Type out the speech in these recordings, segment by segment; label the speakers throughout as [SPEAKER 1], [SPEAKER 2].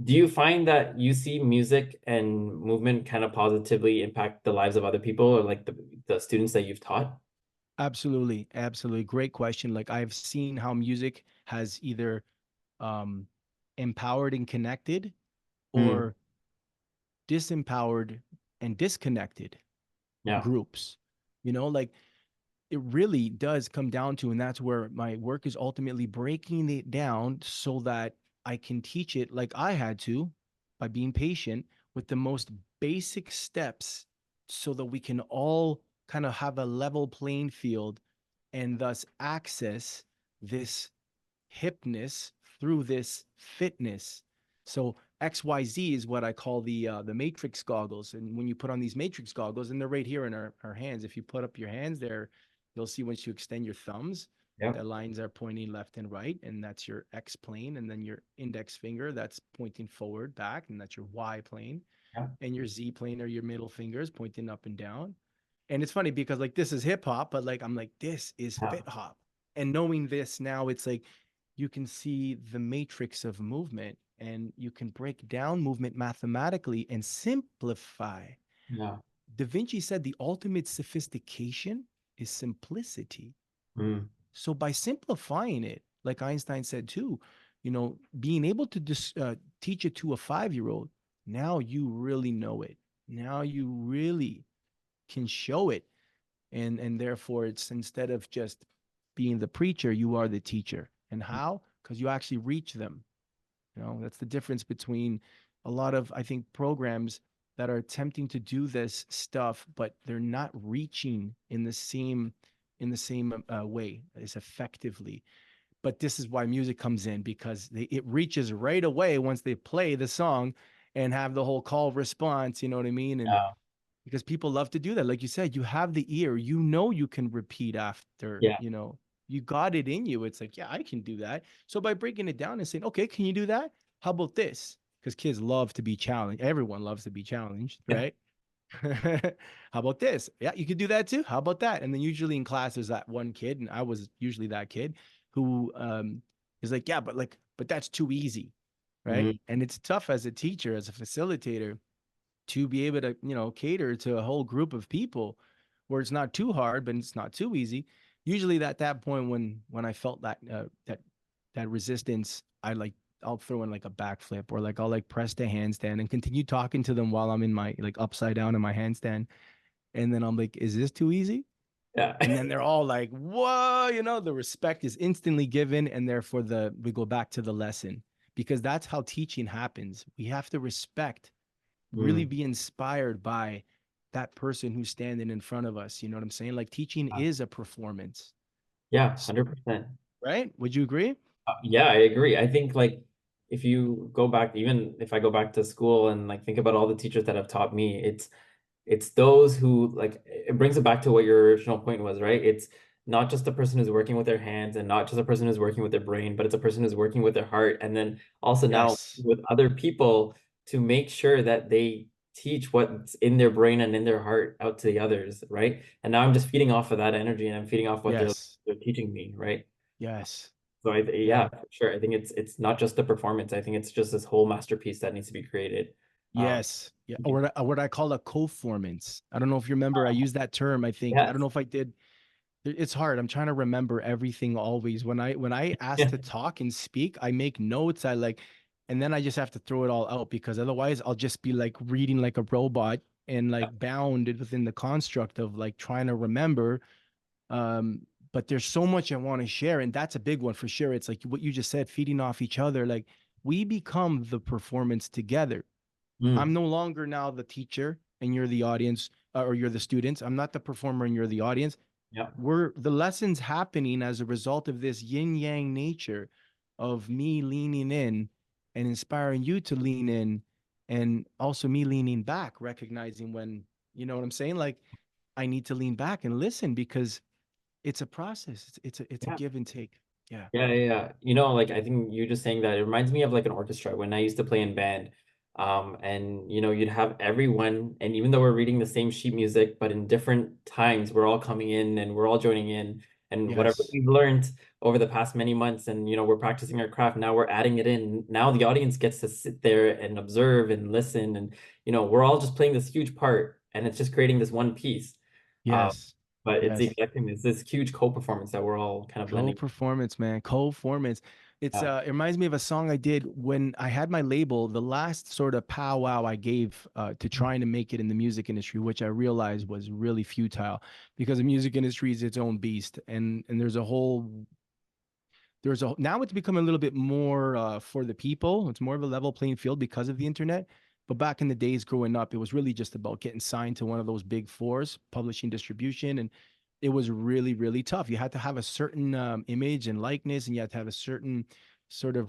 [SPEAKER 1] Do you find that you see music and movement kind of positively impact the lives of other people or like the students that you've taught?
[SPEAKER 2] Absolutely, absolutely. Great question. Like I've seen how music has either um, empowered and connected,
[SPEAKER 1] Hmm.
[SPEAKER 2] or disempowered and disconnected
[SPEAKER 1] Yeah.
[SPEAKER 2] groups. Like it really does come down to, and that's where my work is ultimately breaking it down so that I can teach it like I had to, by being patient with the most basic steps, so that we can all kind of have a level playing field and thus access this hipness through this fitness. So XYZ is what I call the matrix goggles. And when you put on these matrix goggles, and they're right here in our hands, if you put up your hands there, you'll see once you extend your thumbs,
[SPEAKER 1] Yeah.
[SPEAKER 2] the lines are pointing left and right, and that's your X plane. And then your index finger, that's pointing forward, back, and that's your Y plane.
[SPEAKER 1] Yeah.
[SPEAKER 2] And your Z plane, or your middle fingers, pointing up and down. And it's funny because like this is hip hop, but like I'm like, this is
[SPEAKER 1] Yeah.
[SPEAKER 2] fit hop. And knowing this now, it's like you can see the matrix of movement, and you can break down movement mathematically and simplify.
[SPEAKER 1] Yeah.
[SPEAKER 2] Da Vinci said the ultimate sophistication is simplicity.
[SPEAKER 1] Mm.
[SPEAKER 2] So by simplifying it, like Einstein said too, being able to teach it to a 5-year old, now you really know it. Now you really can show it. And therefore, it's, instead of just being the preacher, you are the teacher. And how? Because you actually reach them. That's the difference between a lot of, I think, programs that are attempting to do this stuff, but they're not reaching in the same way as effectively. But this is why music comes in, because it reaches right away once they play the song and have the whole call response. You know what I mean? And
[SPEAKER 1] Yeah.
[SPEAKER 2] because people love to do that. Like you said, you have the ear, you can repeat after,
[SPEAKER 1] Yeah.
[SPEAKER 2] you got it in you. It's like, yeah, I can do that. So by breaking it down and saying, okay, can you do that? How about this? Because kids love to be challenged. Everyone loves to be challenged,
[SPEAKER 1] Yeah.
[SPEAKER 2] right? How about this? Yeah, you could do that too. How about that? And then usually in class, there's that one kid, and I was usually that kid who is like, yeah, but that's too easy, right?
[SPEAKER 1] Mhm.
[SPEAKER 2] And it's tough as a teacher, as a facilitator, to be able to cater to a whole group of people where it's not too hard but it's not too easy. Usually at that point, when I felt that resistance, I'll throw in like a backflip, or like I'll like press the handstand and continue talking to them while I'm in my like upside down in my handstand. And then I'm like, is this too easy?
[SPEAKER 1] Yeah.
[SPEAKER 2] And then they're all like, whoa, the respect is instantly given. And therefore we go back to the lesson, because that's how teaching happens. We have to respect, really
[SPEAKER 1] Mm.
[SPEAKER 2] be inspired by that person who's standing in front of us. You know what I'm saying? Like teaching is a performance.
[SPEAKER 1] Yeah,
[SPEAKER 2] So,
[SPEAKER 1] 100%.
[SPEAKER 2] right? Would you agree?
[SPEAKER 1] Yeah, I agree. I think like if you go back, even if I go back to school and like think about all the teachers that have taught me, it's those who like it brings it back to what your original point was, right? It's not just the person who's working with their hands and not just a person who's working with their brain, but it's a person who's working with their heart. And then also now
[SPEAKER 2] Yes.
[SPEAKER 1] with other people to make sure that they teach what's in their brain and in their heart out to the others, right? And now I'm just feeding off of that energy and I'm feeding off what
[SPEAKER 2] Yes.
[SPEAKER 1] they're teaching me, right?
[SPEAKER 2] Yes.
[SPEAKER 1] So
[SPEAKER 2] Yeah.
[SPEAKER 1] yeah, for sure. I think it's not just the performance. I think it's just this whole masterpiece that needs to be created. Um,
[SPEAKER 2] Yes. Yeah. Or what I call a co-formance. I don't know if you remember, I used that term. I think, I don't
[SPEAKER 1] yes.
[SPEAKER 2] know if I did. It's hard. I'm trying to remember everything always. When I ask
[SPEAKER 1] Yeah.
[SPEAKER 2] to talk and speak, I make notes. And then I just have to throw it all out, because otherwise I'll just be like reading like a robot, and like bounded within the construct of like trying to remember. But there's so much I want to share, and that's a big one for sure. It's like what you just said, feeding off each other. Like we become the performance together. I'm
[SPEAKER 1] Mm,
[SPEAKER 2] no longer now the teacher and you're the audience, or you're the students. I'm not the performer and you're the audience.
[SPEAKER 1] yeah.
[SPEAKER 2] We're the lessons happening as a result of this yin yang nature of me leaning in and inspiring you to lean in, and also me leaning back, recognizing when, you know what I'm saying? Like I need to lean back and listen, because it's a process. It's a
[SPEAKER 1] Yeah.
[SPEAKER 2] give and take. Yeah.
[SPEAKER 1] Yeah, yeah, yeah. You know, like I think you just saying that it reminds me of like an orchestra when I used to play in band. And you know, you'd have everyone, and even though we're reading the same sheet music, but in different times, we're all coming in and we're all joining in. and whatever
[SPEAKER 2] Yes.
[SPEAKER 1] we've learned over the past many months, and we're practicing our craft, now we're adding it in. Now the audience gets to sit there and observe and listen, and we're all just playing this huge part, and it's just creating this one piece. uh,
[SPEAKER 2] Yes.
[SPEAKER 1] but it's
[SPEAKER 2] Yes.
[SPEAKER 1] exactly this huge co-performance that we're all kind of blending.
[SPEAKER 2] Co-performance, man. Co-performance.
[SPEAKER 1] Yeah.
[SPEAKER 2] It reminds me of a song I did when I had my label, the last sort of powwow I gave to trying to make it in the music industry, which I realized was really futile because the music industry is its own beast. And there's a now it's become a little bit more for the people. It's more of a level playing field because of the internet. But back in the days growing up, it was really just about getting signed to one of those big fours, publishing, distribution, and it was really, really tough. You had to have a certain image and likeness, and you had to have a certain sort of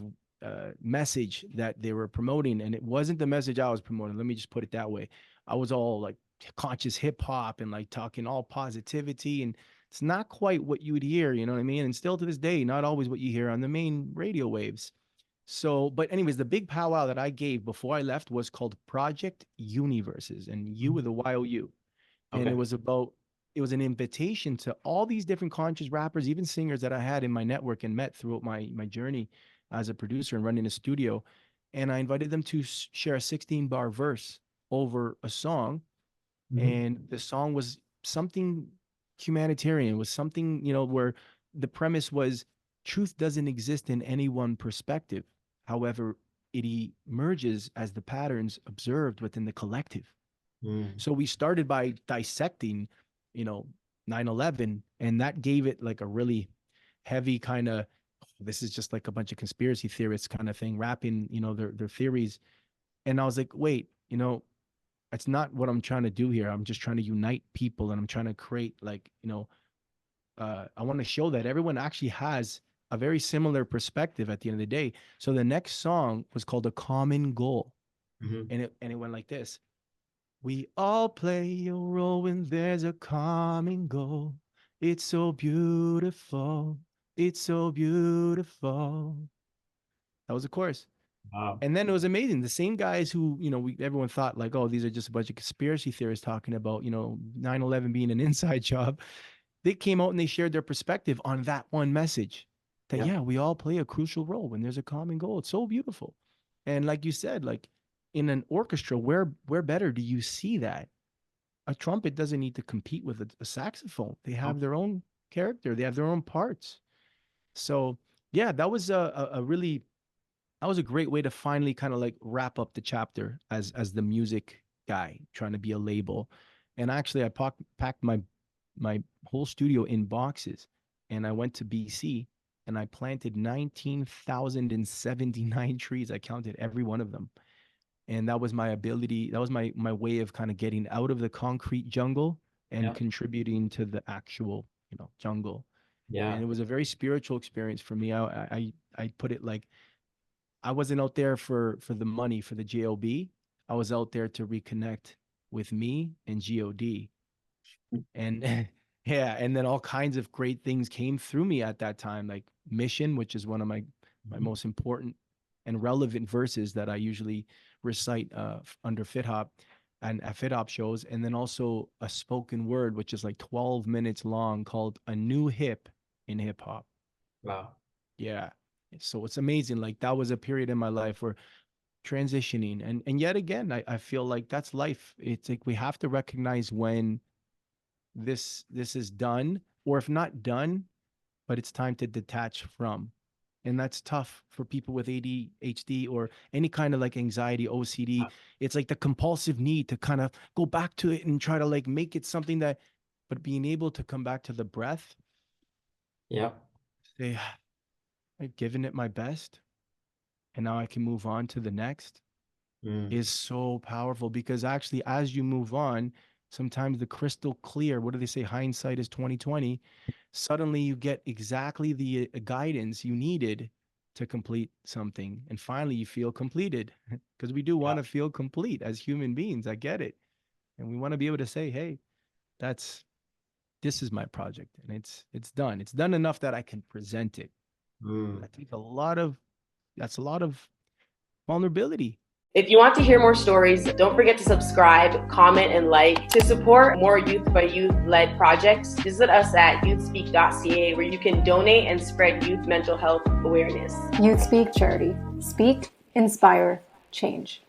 [SPEAKER 2] message that they were promoting, and it wasn't the message I was promoting. Let me just put it that way. I was all like conscious hip hop and like talking all positivity, and it's not quite what you would hear, you know what I mean? And still to this day, not always what you hear on the main radio waves. So, but anyways, the big powwow that I gave before I left was called Project Universes, and U with a YOU. And
[SPEAKER 1] Okay.
[SPEAKER 2] it was an invitation to all these different conscious rappers, even singers that I had in my network and met throughout my journey as a producer and running a studio. And I invited them to share a 16 bar verse over a song,
[SPEAKER 1] Hmm.
[SPEAKER 2] and the song was something humanitarian, was something, where the premise was truth doesn't exist in any one perspective. However, it emerges as the patterns observed within the collective.
[SPEAKER 1] Mm.
[SPEAKER 2] So we started by dissecting, you know 9/11, and that gave it like a really heavy kind of, this is just like a bunch of conspiracy theorists kind of thing, wrapping, their theories. And I was like, wait, that's not what I'm trying to do here. I'm just trying to unite people, and I'm trying to create like, I want to show that everyone actually has a very similar perspective at the end of the day. So the next song was called A Common Goal.
[SPEAKER 1] Hmm.
[SPEAKER 2] And it went like this. We all play a role when there's a common goal. It's so beautiful. It's so beautiful. That was the chorus.
[SPEAKER 1] Wow.
[SPEAKER 2] And then it was amazing. The same guys who, everyone thought like, oh, these are just a bunch of conspiracy theorists talking about, 9/11 being an inside job. They came out and they shared their perspective on that one message that,
[SPEAKER 1] Yeah.
[SPEAKER 2] yeah, we all play a crucial role when there's a common goal. It's so beautiful. And like you said, like in an orchestra, where better do you see that? A trumpet doesn't need to compete with a saxophone. They
[SPEAKER 1] Oh,
[SPEAKER 2] have their own character. They have their own parts. So yeah, that was a really, that was a great way to finally kind of like wrap up the chapter as the music guy trying to be a label. And actually, I packed my whole studio in boxes, and I went to BC and I planted 19,079 trees. I counted every one of them, and that was my ability. That was my way of kind of getting out of the concrete jungle and
[SPEAKER 1] yeah.
[SPEAKER 2] contributing to the actual jungle.
[SPEAKER 1] Yeah.
[SPEAKER 2] And it was a very spiritual experience for me. I put it like, I wasn't out there for the money, for the job. I was out there to reconnect with me and god. And yeah, and then all kinds of great things came through me at that time, like Mission, which is one of my
[SPEAKER 1] Mhm.
[SPEAKER 2] most important and relevant verses that I usually recite under FitHop and at FitHop shows. And then also a spoken word, which is like 12 minutes long, called A New Hip in Hip Hop.
[SPEAKER 1] Wow.
[SPEAKER 2] Yeah. So it's amazing. Like that was a period in my life where transitioning, and yet again, I feel like that's life. It's like we have to recognize when this is done, or if not done, but it's time to detach from. And that's tough for people with ADHD or any kind of like anxiety, OCD. It's like the compulsive need to kind of go back to it and try to like make it something that, but being able to come back to the breath,
[SPEAKER 1] Yeah.
[SPEAKER 2] say, I've given it my best, and now I can move on to the next,
[SPEAKER 1] Mm.
[SPEAKER 2] is so powerful. Because actually, as you move on, sometimes the crystal clear, what do they say, hindsight is 2020, suddenly you get exactly the guidance you needed to complete something, and finally you feel completed. Because we do
[SPEAKER 1] Yeah.
[SPEAKER 2] want to feel complete as human beings, I get it, and we want to be able to say, hey, that's this is my project, and it's done enough that I can present it. And I
[SPEAKER 1] Mm.
[SPEAKER 2] think that's a lot of vulnerability.
[SPEAKER 3] If you want to hear more stories, don't forget to subscribe, comment, and like. To support more youth by youth-led projects, visit us at youthspeak.ca, where you can donate and spread youth mental health awareness.
[SPEAKER 4] YouthSpeak Charity. Speak, inspire, change.